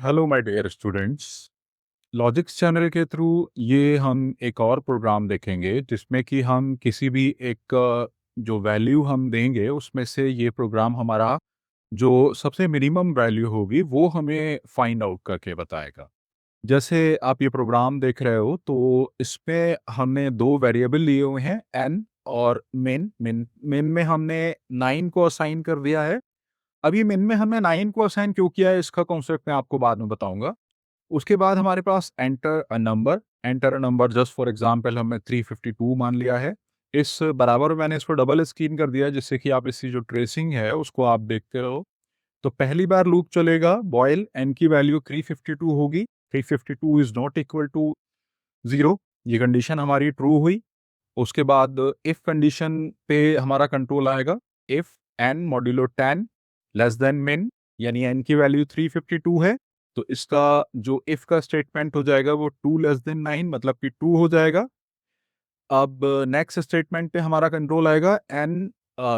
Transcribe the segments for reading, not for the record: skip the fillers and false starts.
Hello my dear students. Logics channel के through ये हम एक और प्रोग्राम देखेंगे जिसमें कि हम किसी भी एक जो वैल्यू हम देंगे उसमें से ये प्रोग्राम हमारा जो सबसे मिनिमम वैल्यू होगी वो हमें फाइंड आउट करके बताएगा। जैसे आप ये प्रोग्राम देख रहे हो तो इसमें हमने दो वेरिएबल लिए हुए हैं एन और मिन मिन मिन में हमने 9 को असाइन कर दिया है। अभी मिन में हमने 9 को असाइन क्यों किया है इसका कॉन्सेप्ट मैं आपको बाद में बताऊंगा। उसके बाद हमारे पास enter a number just for example हमने 352 मान लिया है। इस बराबर मैंने इसको डबल स्क्रीन कर दिया है जिससे कि आप इसकी जो ट्रेसिंग है उसको आप देखते रहो। तो पहली बार लूप चलेगा, व्हाइल एन की वैल्यू 352 होगी। 352 इज नॉट इक्वल टू 0, ये कंडीशन हमारी ट्रू हुई। उसके बाद इफ कंडीशन पे हमारा कंट्रोल आएगा। If n modulo 10 less than min, यानी एन की वैल्यू 352 है तो इसका जो इफ का स्टेटमेंट हो जाएगा वो 2 लेस देन 9 मतलब कि 2 हो जाएगा। अब नेक्स्ट स्टेटमेंट पे हमारा कंट्रोल आएगा एन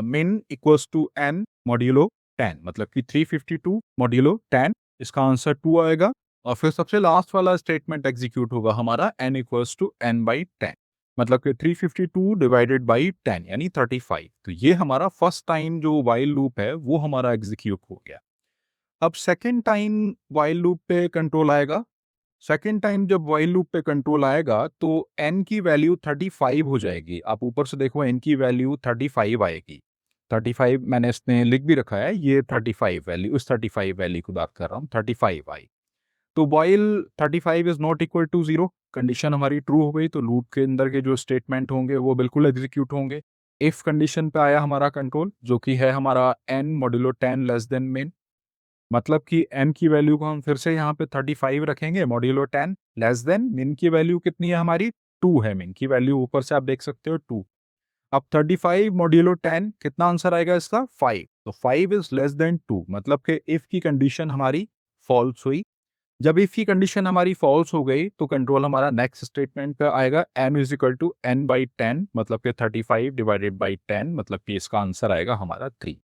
मिन इक्वल्स टू एन मॉड्यूलो 10 मतलब कि 352 मॉड्यूलो 10, इसका आंसर 2 आएगा। और फिर सबसे लास्ट वाला स्टेटमेंट एग्जीक्यूट होगा हमारा n equals to n by 10 मतलब कि 352 डिवाइडेड बाई 10 यानी 35। तो ये हमारा फर्स्ट टाइम जो वाइल लूप है वो हमारा एग्जीक्यूट हो गया। अब सेकेंड टाइम वाइल लूप पे कंट्रोल आएगा। सेकेंड टाइम जब वाइल लूप पे कंट्रोल आएगा तो एन की वैल्यू 35 हो जाएगी। आप ऊपर से देखो एन की वैल्यू 35 आएगी। 35 मैंने इसमें लिख भी रखा है, ये 35 वैल्यू, उस 35 वैल्यू की बात कर रहा हूँ, 35 आई। तो while 35 is not equal to 0 condition हमारी ट्रू हो गई तो लूप के अंदर के जो स्टेटमेंट होंगे वो बिल्कुल एग्जीक्यूट होंगे। इफ कंडीशन पे आया हमारा कंट्रोल जो कि है हमारा एन मॉड्यूलो 10 लेस देन मिन, मतलब कि एन की वैल्यू को हम फिर से यहाँ पे 35 रखेंगे, मॉड्यूलो 10 लेस देन मिन की वैल्यू कितनी है हमारी 2 है, मिन की वैल्यू ऊपर से आप देख सकते हो 2। अब 35 मॉड्यूलो 10 कितना आंसर आएगा इसका 5, तो 5 इज लेस देन 2 मतलब कि इफ की कंडीशन हमारी फॉल्स हुई। जब इफ की कंडीशन हमारी फॉल्स हो गई तो कंट्रोल हमारा नेक्स्ट स्टेटमेंट पे आएगा n is equal to n by 10 मतलब कि 35 डिवाइडेड बाई 10 मतलब कि इसका आंसर आएगा हमारा 3।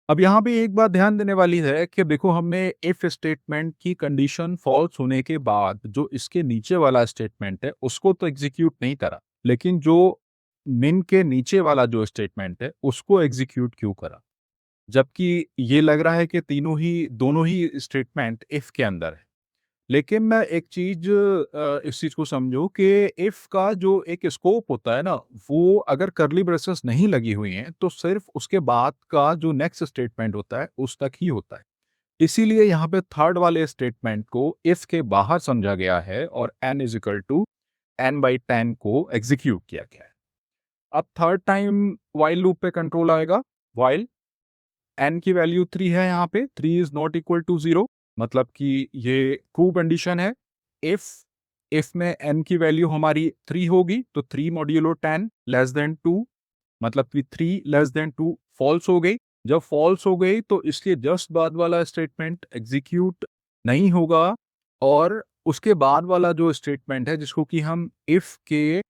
अब यहाँ पे एक बात ध्यान देने वाली है कि देखो हमने इफ स्टेटमेंट की कंडीशन फॉल्स होने के बाद जो इसके नीचे वाला स्टेटमेंट है उसको तो एग्जीक्यूट नहीं करा, लेकिन जो मिन के नीचे वाला जो स्टेटमेंट है उसको एग्जीक्यूट क्यों करा, जबकि ये लग रहा है कि तीनों ही दोनों ही स्टेटमेंट इफ के अंदर है। लेकिन मैं एक चीज इस चीज को समझो कि इफ का जो एक स्कोप होता है ना, वो अगर करली ब्रेसेस नहीं लगी हुई हैं तो सिर्फ उसके बाद का जो नेक्स्ट स्टेटमेंट होता है उस तक ही होता है। इसीलिए यहाँ पे थर्ड वाले स्टेटमेंट को इफ के बाहर समझा गया है और n is equal to n by 10 को एग्जीक्यूट किया गया है। अब थर्ड टाइम वाइल लूप पे कंट्रोल आएगा। वाइल एन की वैल्यू 3 है, यहाँ पे 3 इज नॉट इक्वल टू 0 मतलब कि ये ट्रू कंडीशन है। इफ इफ में एन की वैल्यू हमारी 3 होगी तो 3 मॉड्यूलो 10 लेस देन 2 मतलब कि 3 लेस देन 2 फॉल्स हो गई। जब फॉल्स हो गई तो इसके जस्ट बाद वाला स्टेटमेंट एग्जीक्यूट नहीं होगा और उसके बाद वाला जो स्टेटमेंट है जिसको कि हम इफ के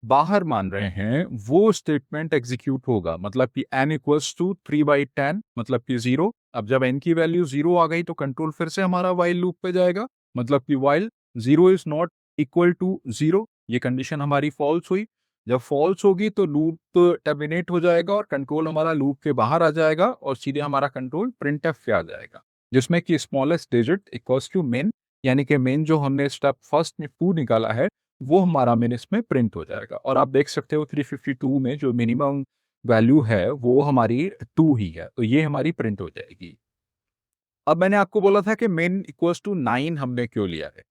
बाहर मान रहे हैं वो स्टेटमेंट एग्जीक्यूट होगा, मतलब कि n इक्वल्स टू 3/10 मतलब कि 0। अब जब n की वैल्यू 0 आ गई तो कंट्रोल फिर से हमारा वाइल लूप पे जाएगा, मतलब कि while 0 is not equal to 0, ये कंडीशन हमारी फॉल्स हुई। जब फॉल्स होगी तो लूप टर्मिनेट हो जाएगा और कंट्रोल हमारा लूप के बाहर आ जाएगा और सीधे हमारा कंट्रोल प्रिंटफ पे आ जाएगा, जिसमें कि smallest digit equals to main, यानी कि मेन जो हमने स्टेप फर्स्ट में 2 निकाला है वो हमारा मिनट्स में प्रिंट हो जाएगा। और आप देख सकते हो 352 में जो मिनिमम वैल्यू है वो हमारी 2 ही है, तो ये हमारी प्रिंट हो जाएगी। अब मैंने आपको बोला था कि मेन इक्वल्स टू 9 हमने क्यों लिया है।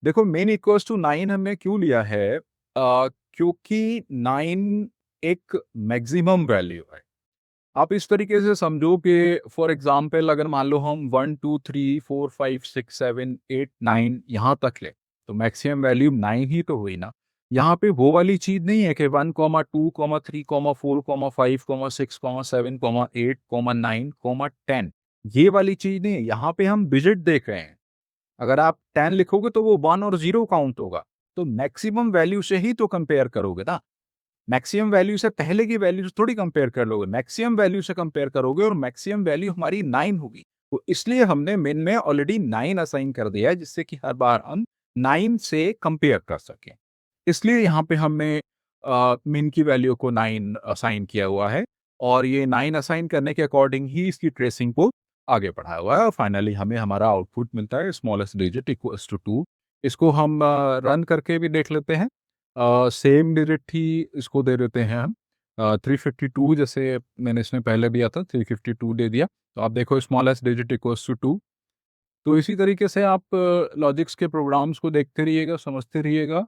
देखो मेन इक्वल्स टू 9 हमने क्यों लिया है, क्योंकि 9 एक मैक्सिमम वैल्यू है। आप इस तरीके से समझो कि फॉर एग्जाम्पल अगर मान लो हम 1 2 3 4 5 6 7 8 9 यहाँ तक ले तो मैक्सिमम वैल्यू 9 ही तो हुई ना। यहाँ पे वो वाली चीज नहीं है कि 1 2 3 4 5 6 7 8 9 10, ये वाली चीज नहीं है। यहाँ पे हम डिजिट देख रहे हैं। अगर आप 10 लिखोगे तो वो 1 और 0 काउंट होगा, तो मैक्सिमम वैल्यू से ही तो कंपेयर करोगे ना। मैक्सिमम वैल्यू से पहले की वैल्यू से थोड़ी कंपेयर कर लोगे, मैक्सिमम वैल्यू से कंपेयर करोगे और मैक्सिमम वैल्यू हमारी 9 होगी। तो इसलिए हमने मिन में ऑलरेडी 9 असाइन कर दिया है, जिससे कि हर बार हम 9 से कंपेयर कर सकें। इसलिए यहाँ पे हमने मिन की वैल्यू को 9 असाइन किया हुआ है और ये 9 असाइन करने के अकॉर्डिंग ही इसकी ट्रेसिंग को आगे बढ़ाया हुआ है और फाइनली हमें हमारा आउटपुट मिलता है स्मॉलेस्ट डिजिट इक्वल्स टू 2। इसको हम रन करके भी देख लेते हैं। सेम डिजिट ही इसको दे देते हैं हम 352, जैसे मैंने इसमें पहले दिया था 352 दे दिया। तो आप देखो स्मॉलेस्ट डिजिट इक्वल्स टू 2। तो इसी तरीके से आप लॉजिक्स के प्रोग्राम्स को देखते रहिएगा, समझते रहिएगा।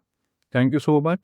Thank you so much.